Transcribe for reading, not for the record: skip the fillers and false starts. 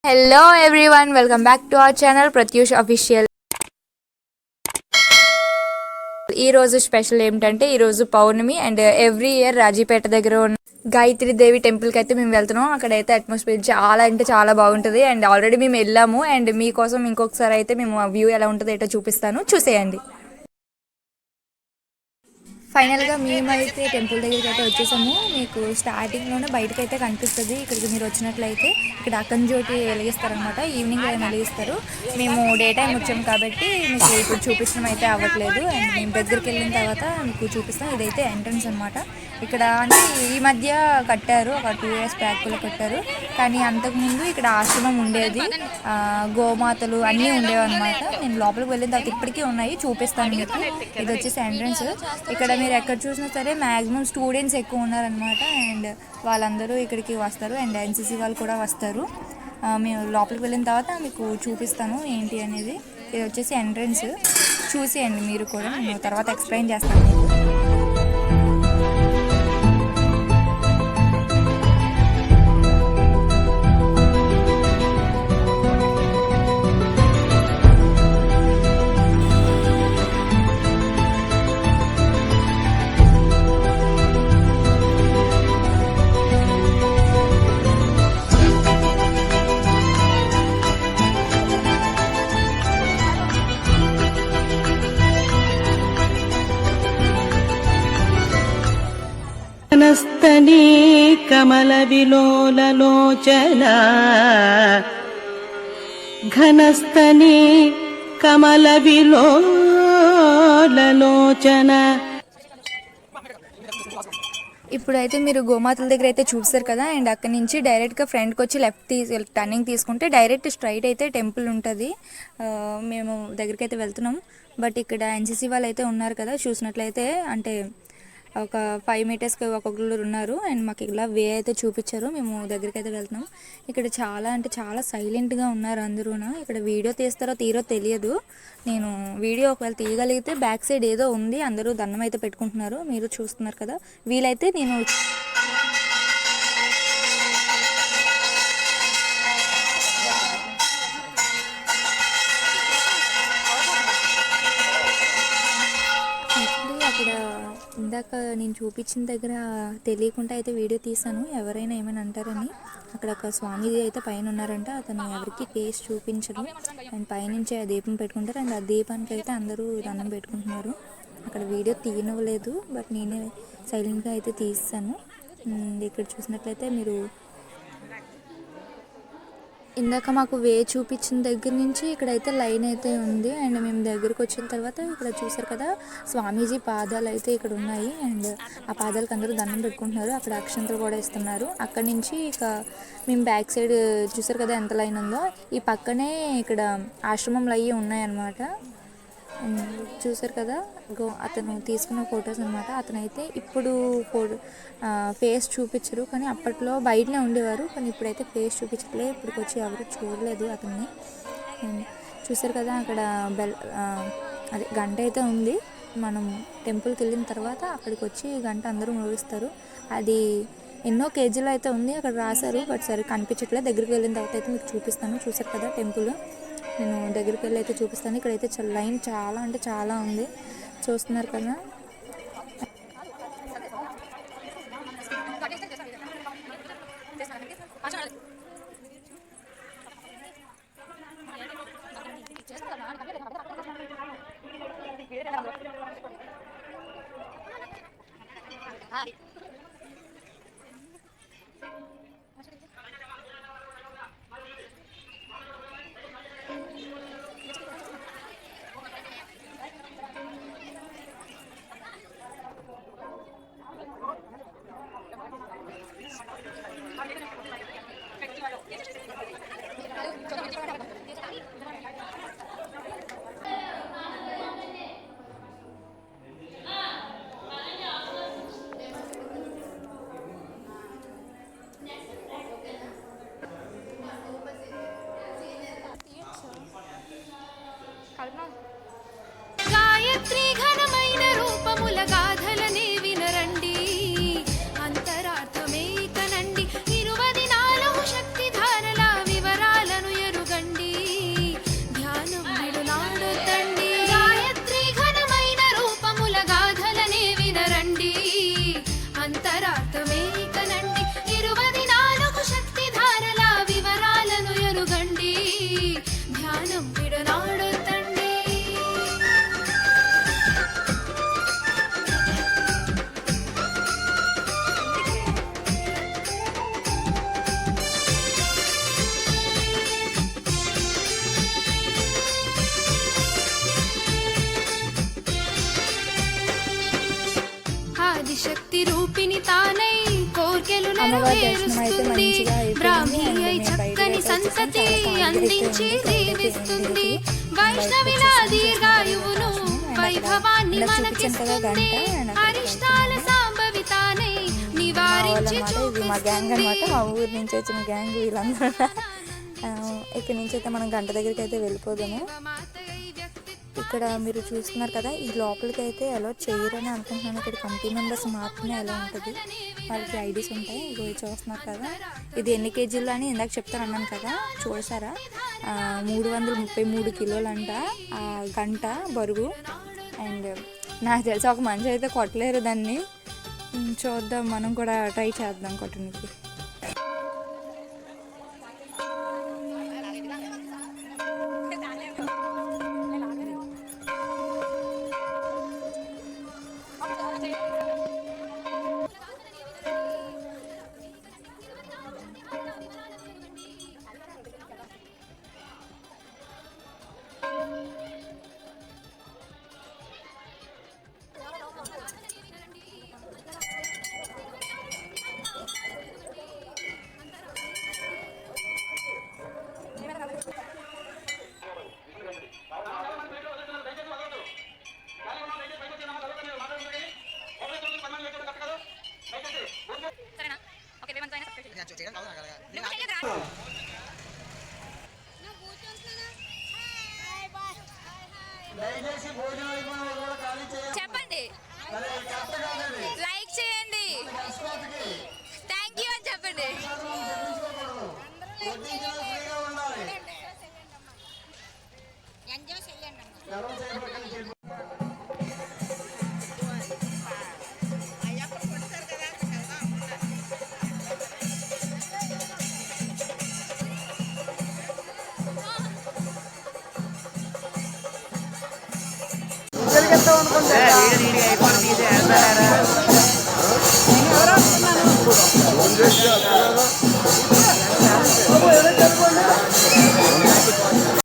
Hello everyone, welcome back to our channel Pratyush official. ఈ రోజు special ఏమిటంటే ఈరోజు పౌర్ణమి అండ్ ఎవ్రీ ఇయర్ రాజీపేట దగ్గర ఉన్న గాయత్రి దేవి టెంపుల్కి అయితే మేము వెళ్తున్నాం. అక్కడైతే అట్మాస్ఫియర్ చాలా అంటే చాలా బాగుంటుంది అండ్ ఆల్రెడీ మేము వెళ్ళాము. అండ్ మీకోసం ఇంకొకసారి అయితే మేము ఆ వ్యూ ఎలా ఉంటుందో ఏంటో చూపిస్తాను, చూసేయండి. ఫైనల్గా మేమైతే టెంపుల్ దగ్గరికి అయితే వచ్చేసాము. మీకు స్టార్టింగ్లోనే బయటకు అయితే కనిపిస్తుంది. ఇక్కడికి మీరు వచ్చినట్లయితే ఇక్కడ అఖంజ్యోతి వెలిగిస్తారనమాట. ఈవినింగ్ వెలిగిస్తారు. మేము డే టైం వచ్చాము కాబట్టి మీకు ఇప్పుడు చూపించడం అయితే అవ్వట్లేదు. అండ్ మేము దగ్గరికి వెళ్ళిన తర్వాత మీకు చూపిస్తాం. ఇదైతే ఎంట్రన్స్ అనమాట. ఇక్కడ అంటే ఈ మధ్య కట్టారు, ఒక 2 years బ్యాక్ కూడా కట్టారు. కానీ అంతకుముందు ఇక్కడ ఆశ్రమం ఉండేది, గోమాతలు అన్నీ ఉండేవి అనమాట. నేను లోపలికి వెళ్ళిన తర్వాత ఇప్పటికీ ఉన్నాయి, చూపిస్తాను మీకు. ఇది వచ్చేసి ఎంట్రన్స్. ఇక్కడ మీరు ఎక్కడ చూసినా సరే మ్యాక్సిమం స్టూడెంట్స్ ఎక్కువ ఉన్నారనమాట. అండ్ వాళ్ళందరూ ఇక్కడికి వస్తారు అండ్ ఎన్సీసీ వాళ్ళు కూడా వస్తారు. మేము లోపలికి వెళ్ళిన తర్వాత మీకు చూపిస్తాను ఏంటి అనేది. ఇది వచ్చేసి ఎంట్రన్స్, చూసేయండి మీరు కూడా. నేను తర్వాత ఎక్స్ప్లెయిన్ చేస్తాను మీకు. ఘనస్తనీ కమల విలోలలోచన ఘనస్తనీ కమల విలోలలోచన. ఇప్పుడైతే మీరు గోమాతల దగ్గర అయితే చూస్తారు కదా. అండ్ అక్కడి నుంచి డైరెక్ట్గా ఫ్రంట్కి వచ్చి టర్నింగ్ తీసుకుంటే డైరెక్ట్ స్ట్రైట్ అయితే టెంపుల్ ఉంటుంది. మేము దగ్గరికి అయితే వెళ్తున్నాం. బట్ ఇక్కడ ఎన్సీసీ వాళ్ళు అయితే ఉన్నారు కదా, చూసినట్లయితే అంటే ఒక 5 meters ఒక్కొక్కరు ఉన్నారు. అండ్ మాకు ఇలా వే అయితే చూపించారు. మేము దగ్గరికి అయితే వెళ్తున్నాం. ఇక్కడ చాలా అంటే చాలా సైలెంట్గా ఉన్నారు అందరూ. ఇక్కడ వీడియో తీస్తారో తీరో తెలియదు. నేను వీడియో ఒకవేళ తీయగలిగితే బ్యాక్ సైడ్ ఏదో ఉంది, అందరూ దండం అయితే పెట్టుకుంటున్నారు, మీరు చూస్తున్నారు కదా. వీలైతే నేను అక్కడ ఇందాక నేను చూపించిన దగ్గర తెలియకుండా అయితే వీడియో తీసాను, ఎవరైనా ఏమైనా అంటారని. అక్కడ ఒక స్వామీజీ అయితే పైన ఉన్నారంట. అతను ఎవరికి ఫేస్ చూపించడం అండ్ పైనుంచి ఆ దీపం పెట్టుకుంటారు. అండ్ ఆ దీపానికి అయితే అందరూ దండం పెట్టుకుంటున్నారు. అక్కడ వీడియో తీయనివ్వలేదు, బట్ నేనే సైలెంట్గా అయితే తీసాను. ఇక్కడ చూసినట్లయితే మీరు ఇందాక మాకు వే చూపించిన దగ్గర నుంచి ఇక్కడైతే లైన్ అయితే ఉంది. అండ్ మేము దగ్గరకు వచ్చిన తర్వాత ఇక్కడ చూసారు కదా, స్వామీజీ పాదాలు అయితే ఇక్కడ ఉన్నాయి. అండ్ ఆ పాదాలకు అందరూ దండం పెట్టుకుంటున్నారు. అక్కడ అక్షంతలు కూడా ఇస్తున్నారు. అక్కడి నుంచి ఇక మేము బ్యాక్ సైడ్ చూసారు కదా ఎంత లైన్ ఉందో. ఈ పక్కనే ఇక్కడ ఆశ్రమంలో అయ్యి ఉన్నాయన్నమాట. చూసారు కదా, అతను తీసుకున్న ఫొటోస్ అనమాట. అతనైతే ఇప్పుడు ఫేస్ చూపించరు, కానీ అప్పట్లో బయటనే ఉండేవారు. కానీ ఇప్పుడైతే ఫేస్ చూపించట్లేదు. ఇప్పటికి వచ్చి ఎవరు చూడలేదు అతన్ని. చూసారు కదా, అక్కడ అదే గంట అయితే ఉంది. మనం టెంపుల్కి వెళ్ళిన తర్వాత అక్కడికి వచ్చి గంట అందరూ మోగిస్తారు. అది ఎన్నో కేజీలో అయితే ఉంది, అక్కడ రాశారు, బట్ సరే కనిపించట్లేదు. దగ్గరికి వెళ్ళిన తర్వాత అయితే మీకు చూపిస్తాను. చూసారు కదా టెంపుల్, నేను దగ్గరికి వెళ్ళి అయితే చూపిస్తాను. ఇక్కడైతే లైన్ చాలా అంటే చాలా ఉంది, చూస్తున్నారు కదా. గాయత్రి ఘనమైన రూపముల గాథలనే వినరండి, అంతరార్థమే కనండి. 24 శక్తి ధారల వివరాలను రూపిణి తానై కోర్కెలు అమ్మవారి దర్శనం అయితే నెరవేరుస్తుంది. మంచిగా అయిపోయింది. బ్రాహ్మీ అండ్ అయి మేము చక్కని బయటకు సంతతి వచ్చేసాం. చాలా అందించి ఖాళీ అయితే ఉంది. దీవిస్తుంది. బయటకు వైష్ణవిల వచ్చేసాం. దీర్ఘాయువును అండ్ వైభవాన్ని అక్కడ చూపించాను కదా మనకిస్తుంది. గంట. అండ్ అక్కడికి అరిష్టాల సాంబవి తానై నివారించి ఇది మా గ్యాంగ్ చూపిస్తుంది. అనమాట. మా ఊరి నుంచి వచ్చిన గ్యాంగ్ వీళ్ళందరూ. ఇక్కడ నుంచి అయితే మనం గంట దగ్గరికి అయితే వెళ్ళిపోదాము. ఇక్కడ మీరు చూస్తున్నారు కదా, ఈ లోపలికి అయితే అలో చేయరని అనుకుంటున్నాను. ఇక్కడ కమిటీ మెంబర్స్ మాత్రమే అలా ఉంటుంది, వాళ్ళకి ఐడీస్ ఉంటాయి. ఇగో చూస్తున్నారు కదా, ఇది ఎన్ని కేజీలు అని ఇందాక చెప్తాను అన్నాను కదా, చూసారా 333 కిలోలు అంట ఆ గంట బరువు. అండ్ నాకు తెలిసి ఒక మనిషి అయితే కొట్టలేరు దాన్ని. చూద్దాం, మనం కూడా ట్రై చేద్దాం కొట్టడానికి. చెప్పండి, లైక్ చేయండి, థ్యాంక్ యూ అని చెప్పండి. ఎంజాయ్ చేయండి. వీడియో అయిపోయింది.